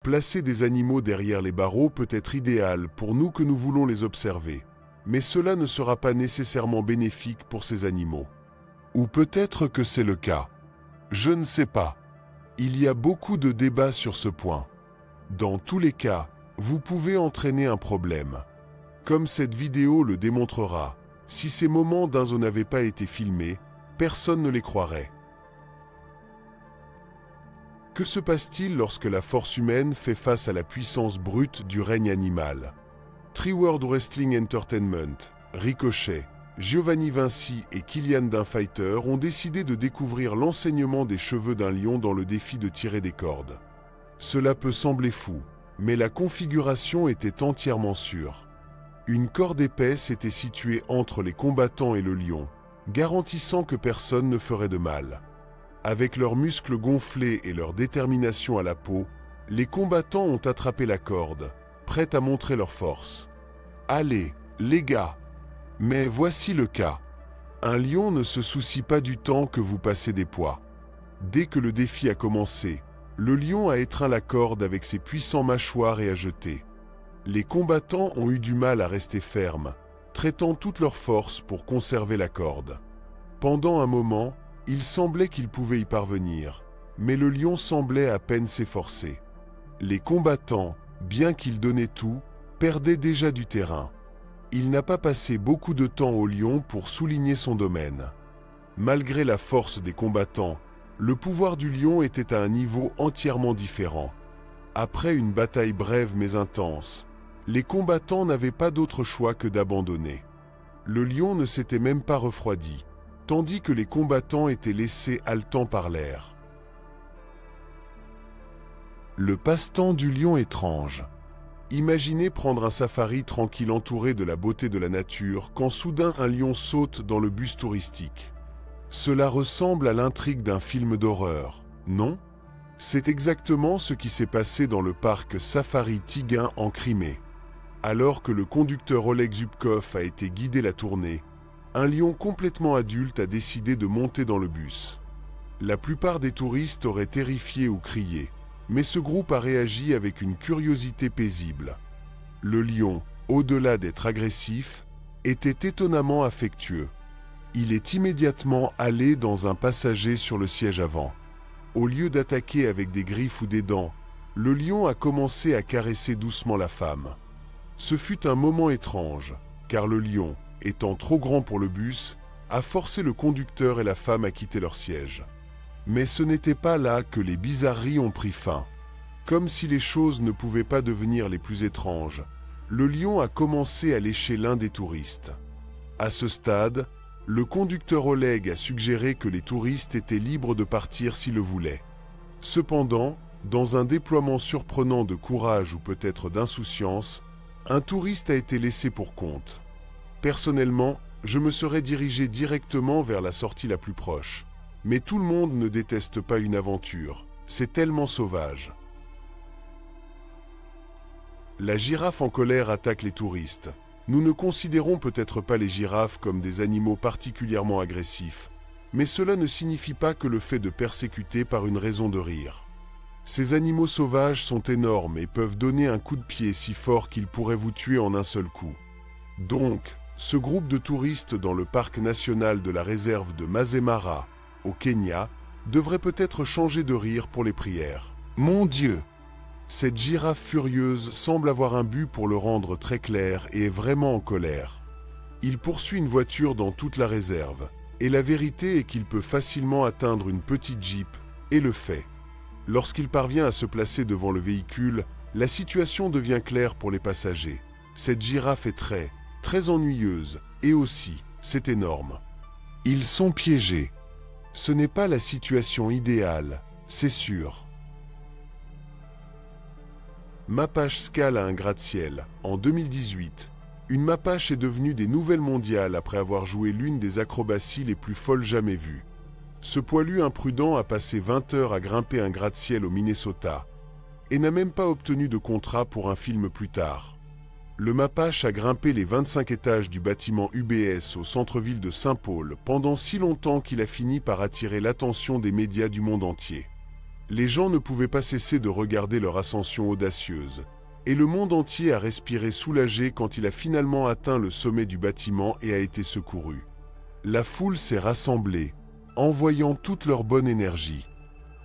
Placer des animaux derrière les barreaux peut être idéal pour nous que nous voulons les observer, mais cela ne sera pas nécessairement bénéfique pour ces animaux. Ou peut-être que c'est le cas. Je ne sais pas. Il y a beaucoup de débats sur ce point. Dans tous les cas, vous pouvez entraîner un problème. Comme cette vidéo le démontrera, si ces moments d'un zoo n'avaient pas été filmés, personne ne les croirait. Que se passe-t-il lorsque la force humaine fait face à la puissance brute du règne animal? Three World Wrestling Entertainment, Ricochet, Giovanni Vinci et Kylian Dunfighter ont décidé de découvrir l'enseignement des cheveux d'un lion dans le défi de tirer des cordes. Cela peut sembler fou, mais la configuration était entièrement sûre. Une corde épaisse était située entre les combattants et le lion, garantissant que personne ne ferait de mal. Avec leurs muscles gonflés et leur détermination à la peau, les combattants ont attrapé la corde, prêts à montrer leur force. Allez, les gars! Mais voici le cas. Un lion ne se soucie pas du temps que vous passez des poids. Dès que le défi a commencé, le lion a étreint la corde avec ses puissants mâchoires et a jeté. Les combattants ont eu du mal à rester fermes, traitant toute leur force pour conserver la corde. Pendant un moment, il semblait qu'ils pouvaient y parvenir, mais le lion semblait à peine s'efforcer. Les combattants, bien qu'ils donnaient tout, perdaient déjà du terrain. Il n'a pas passé beaucoup de temps au lion pour souligner son domaine. Malgré la force des combattants, le pouvoir du lion était à un niveau entièrement différent. Après une bataille brève mais intense, les combattants n'avaient pas d'autre choix que d'abandonner. Le lion ne s'était même pas refroidi, tandis que les combattants étaient laissés haletants par l'air. Le passe-temps du lion étrange. Imaginez prendre un safari tranquille entouré de la beauté de la nature quand soudain un lion saute dans le bus touristique. Cela ressemble à l'intrigue d'un film d'horreur, non? C'est exactement ce qui s'est passé dans le parc Safari Tiguin en Crimée. Alors que le conducteur Oleg Zubkov a été guidé la tournée, un lion complètement adulte a décidé de monter dans le bus. La plupart des touristes auraient terrifié ou crié, mais ce groupe a réagi avec une curiosité paisible. Le lion, au-delà d'être agressif, était étonnamment affectueux. Il est immédiatement allé dans un passager sur le siège avant. Au lieu d'attaquer avec des griffes ou des dents, le lion a commencé à caresser doucement la femme. Ce fut un moment étrange, car le lion, étant trop grand pour le bus, a forcé le conducteur et la femme à quitter leur siège. Mais ce n'était pas là que les bizarreries ont pris fin. Comme si les choses ne pouvaient pas devenir les plus étranges, le lion a commencé à lécher l'un des touristes. À ce stade, le conducteur Oleg a suggéré que les touristes étaient libres de partir s'ils le voulaient. Cependant, dans un déploiement surprenant de courage ou peut-être d'insouciance, un touriste a été laissé pour compte. Personnellement, je me serais dirigé directement vers la sortie la plus proche. Mais tout le monde ne déteste pas une aventure, c'est tellement sauvage. La girafe en colère attaque les touristes. Nous ne considérons peut-être pas les girafes comme des animaux particulièrement agressifs, mais cela ne signifie pas que le fait de persécuter par une raison de rire. Ces animaux sauvages sont énormes et peuvent donner un coup de pied si fort qu'ils pourraient vous tuer en un seul coup. Donc, ce groupe de touristes dans le parc national de la réserve de Masai Mara, au Kenya, devrait peut-être changer de rire pour les prières. Mon Dieu! Cette girafe furieuse semble avoir un but pour le rendre très clair et est vraiment en colère. Il poursuit une voiture dans toute la réserve, et la vérité est qu'il peut facilement atteindre une petite Jeep, et le fait. Lorsqu'il parvient à se placer devant le véhicule, la situation devient claire pour les passagers. Cette girafe est très ennuyeuse, et aussi, c'est énorme. Ils sont piégés. Ce n'est pas la situation idéale, c'est sûr. Mapache scale à un gratte-ciel. En 2018, une mapache est devenue des nouvelles mondiales après avoir joué l'une des acrobaties les plus folles jamais vues. Ce poilu imprudent a passé 20 heures à grimper un gratte-ciel au Minnesota et n'a même pas obtenu de contrat pour un film plus tard. Le mapache a grimpé les 25 étages du bâtiment UBS au centre-ville de Saint-Paul pendant si longtemps qu'il a fini par attirer l'attention des médias du monde entier. Les gens ne pouvaient pas cesser de regarder leur ascension audacieuse, et le monde entier a respiré soulagé quand il a finalement atteint le sommet du bâtiment et a été secouru. La foule s'est rassemblée, envoyant toute leur bonne énergie.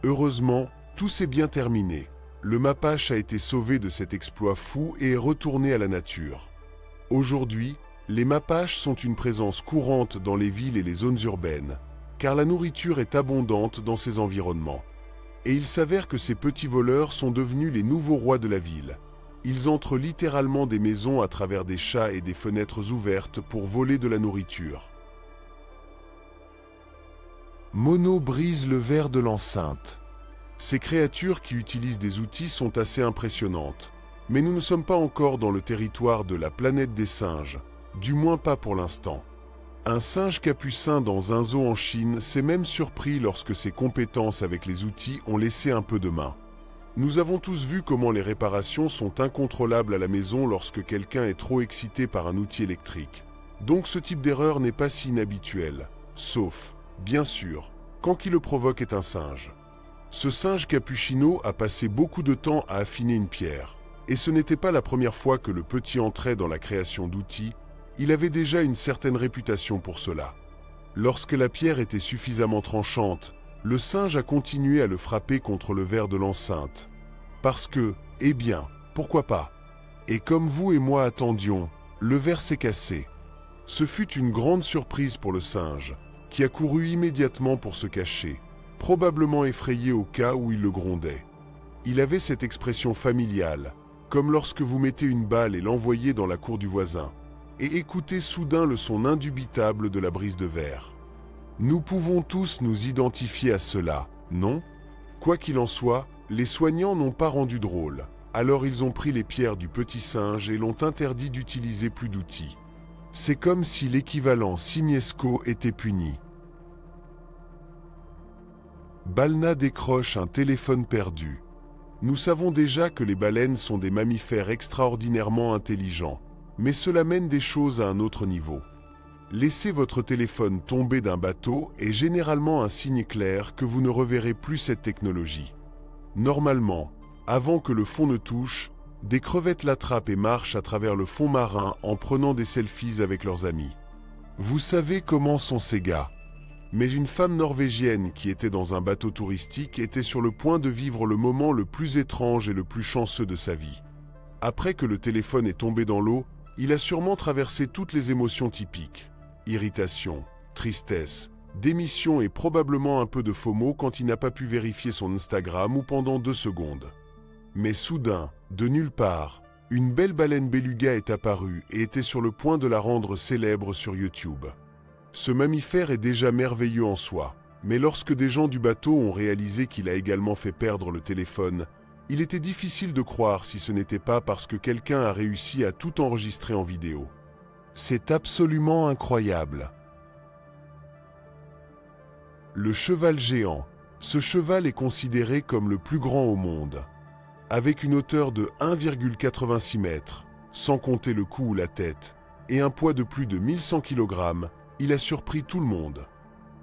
Heureusement, tout s'est bien terminé. Le Mapache a été sauvé de cet exploit fou et est retourné à la nature. Aujourd'hui, les Mapaches sont une présence courante dans les villes et les zones urbaines, car la nourriture est abondante dans ces environnements. Et il s'avère que ces petits voleurs sont devenus les nouveaux rois de la ville. Ils entrent littéralement des maisons à travers des chats et des fenêtres ouvertes pour voler de la nourriture. Mono brise le verre de l'enceinte. Ces créatures qui utilisent des outils sont assez impressionnantes, mais nous ne sommes pas encore dans le territoire de la planète des singes, du moins pas pour l'instant. Un singe capucin dans un zoo en Chine s'est même surpris lorsque ses compétences avec les outils ont laissé un peu de main. Nous avons tous vu comment les réparations sont incontrôlables à la maison lorsque quelqu'un est trop excité par un outil électrique. Donc ce type d'erreur n'est pas si inhabituel, sauf, bien sûr, quand qui le provoque est un singe. Ce singe cappuccino a passé beaucoup de temps à affiner une pierre, et ce n'était pas la première fois que le petit entrait dans la création d'outils. Il avait déjà une certaine réputation pour cela. Lorsque la pierre était suffisamment tranchante, le singe a continué à le frapper contre le verre de l'enceinte. Parce que, eh bien, pourquoi pas? Et comme vous et moi attendions, le verre s'est cassé. Ce fut une grande surprise pour le singe, qui a couru immédiatement pour se cacher, probablement effrayé au cas où il le grondait. Il avait cette expression familiale, comme lorsque vous mettez une balle et l'envoyez dans la cour du voisin, et écoutez soudain le son indubitable de la brise de verre. Nous pouvons tous nous identifier à cela, non? Quoi qu'il en soit, les soignants n'ont pas rendu drôle, alors ils ont pris les pierres du petit singe et l'ont interdit d'utiliser plus d'outils. C'est comme si l'équivalent simiesco était puni. Balna décroche un téléphone perdu. Nous savons déjà que les baleines sont des mammifères extraordinairement intelligents, mais cela mène des choses à un autre niveau. Laisser votre téléphone tomber d'un bateau est généralement un signe clair que vous ne reverrez plus cette technologie. Normalement, avant que le fond ne touche, des crevettes l'attrapent et marchent à travers le fond marin en prenant des selfies avec leurs amis. Vous savez comment sont ces gars. Mais une femme norvégienne qui était dans un bateau touristique était sur le point de vivre le moment le plus étrange et le plus chanceux de sa vie. Après que le téléphone est tombé dans l'eau, il a sûrement traversé toutes les émotions typiques. Irritation, tristesse, démission et probablement un peu de FOMO quand il n'a pas pu vérifier son Instagram ou pendant 2 secondes. Mais soudain, de nulle part, une belle baleine beluga est apparue et était sur le point de la rendre célèbre sur YouTube. Ce mammifère est déjà merveilleux en soi, mais lorsque des gens du bateau ont réalisé qu'il a également fait perdre le téléphone, il était difficile de croire si ce n'était pas parce que quelqu'un a réussi à tout enregistrer en vidéo. C'est absolument incroyable. Le cheval géant. Ce cheval est considéré comme le plus grand au monde. Avec une hauteur de 1,86 mètres, sans compter le cou ou la tête, et un poids de plus de 1100 kg, il a surpris tout le monde.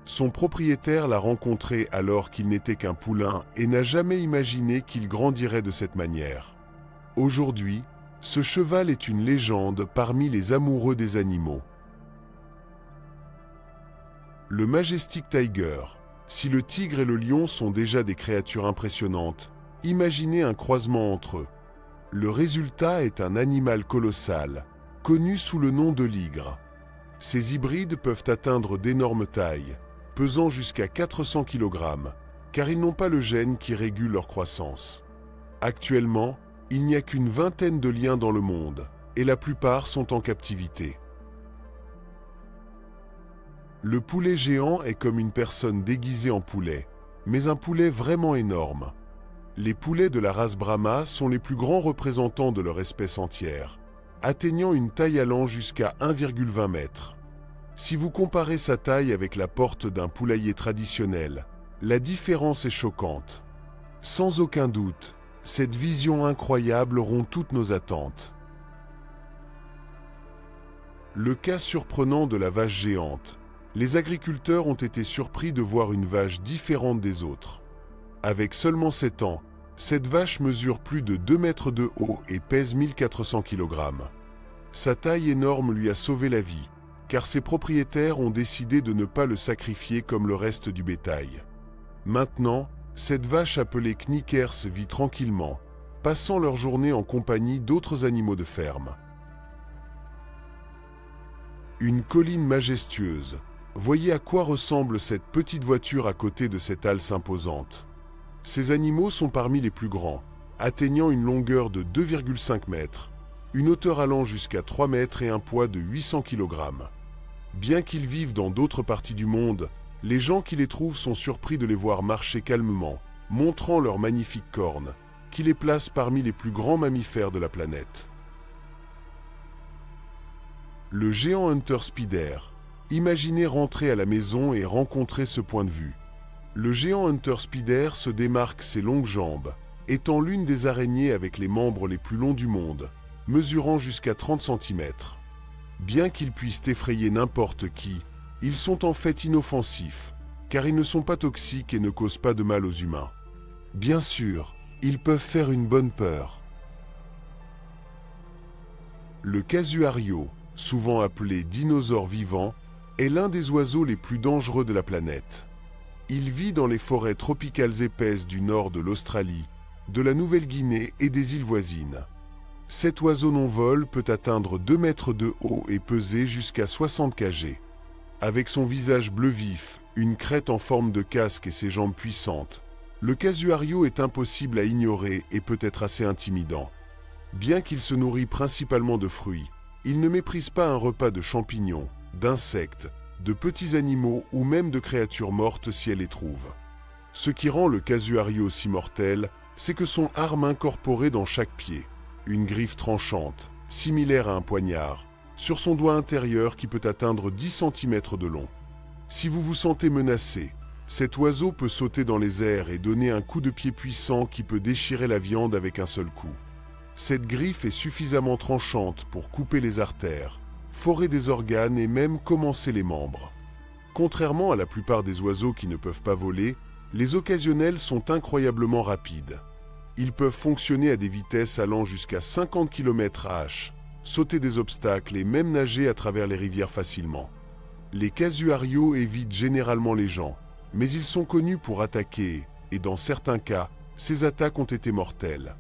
Son propriétaire l'a rencontré alors qu'il n'était qu'un poulain et n'a jamais imaginé qu'il grandirait de cette manière. Aujourd'hui, ce cheval est une légende parmi les amoureux des animaux. Le Majestic Tiger. Si le tigre et le lion sont déjà des créatures impressionnantes, imaginez un croisement entre eux. Le résultat est un animal colossal, connu sous le nom de ligre. Ces hybrides peuvent atteindre d'énormes tailles, pesant jusqu'à 400 kg, car ils n'ont pas le gène qui régule leur croissance. Actuellement, il n'y a qu'une vingtaine de liens dans le monde, et la plupart sont en captivité. Le poulet géant est comme une personne déguisée en poulet, mais un poulet vraiment énorme. Les poulets de la race Brahma sont les plus grands représentants de leur espèce entière, atteignant une taille allant jusqu'à 1,20 m. Si vous comparez sa taille avec la porte d'un poulailler traditionnel, la différence est choquante. Sans aucun doute, cette vision incroyable rompt toutes nos attentes. Le cas surprenant de la vache géante. Les agriculteurs ont été surpris de voir une vache différente des autres. Avec seulement 7 ans, cette vache mesure plus de 2 mètres de haut et pèse 1400 kg. Sa taille énorme lui a sauvé la vie, car ses propriétaires ont décidé de ne pas le sacrifier comme le reste du bétail. Maintenant, cette vache appelée Knickers vit tranquillement, passant leur journée en compagnie d'autres animaux de ferme. Une colline majestueuse. Voyez à quoi ressemble cette petite voiture à côté de cette alce imposante. Ces animaux sont parmi les plus grands, atteignant une longueur de 2,5 mètres, une hauteur allant jusqu'à 3 mètres et un poids de 800 kg. Bien qu'ils vivent dans d'autres parties du monde, les gens qui les trouvent sont surpris de les voir marcher calmement, montrant leurs magnifiques cornes, qui les placent parmi les plus grands mammifères de la planète. Le géant Hunter Spider. Imaginez rentrer à la maison et rencontrer ce point de vue. Le géant Hunter Spider se démarque ses longues jambes, étant l'une des araignées avec les membres les plus longs du monde, mesurant jusqu'à 30 cm. Bien qu'ils puissent effrayer n'importe qui, ils sont en fait inoffensifs, car ils ne sont pas toxiques et ne causent pas de mal aux humains. Bien sûr, ils peuvent faire une bonne peur. Le casuario, souvent appelé dinosaure vivant, est l'un des oiseaux les plus dangereux de la planète. Il vit dans les forêts tropicales épaisses du nord de l'Australie, de la Nouvelle-Guinée et des îles voisines. Cet oiseau non-vol peut atteindre 2 mètres de haut et peser jusqu'à 60 kg. Avec son visage bleu vif, une crête en forme de casque et ses jambes puissantes, le casuario est impossible à ignorer et peut être assez intimidant. Bien qu'il se nourrit principalement de fruits, il ne méprise pas un repas de champignons, d'insectes, de petits animaux ou même de créatures mortes si elle les trouve. Ce qui rend le casuario si mortel, c'est que son arme incorporée dans chaque pied, une griffe tranchante, similaire à un poignard, sur son doigt intérieur qui peut atteindre 10 cm de long. Si vous vous sentez menacé, cet oiseau peut sauter dans les airs et donner un coup de pied puissant qui peut déchirer la viande avec un seul coup. Cette griffe est suffisamment tranchante pour couper les artères, forer des organes et même commencer les membres. Contrairement à la plupart des oiseaux qui ne peuvent pas voler, les occasionnels sont incroyablement rapides. Ils peuvent fonctionner à des vitesses allant jusqu'à 50 km/h, sauter des obstacles et même nager à travers les rivières facilement. Les casuarios évitent généralement les gens, mais ils sont connus pour attaquer, et dans certains cas, ces attaques ont été mortelles.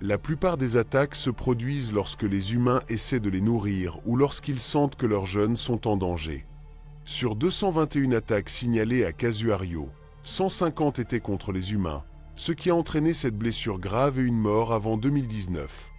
La plupart des attaques se produisent lorsque les humains essaient de les nourrir ou lorsqu'ils sentent que leurs jeunes sont en danger. Sur 221 attaques signalées à casuario, 150 étaient contre les humains, ce qui a entraîné cette blessure grave et une mort avant 2019.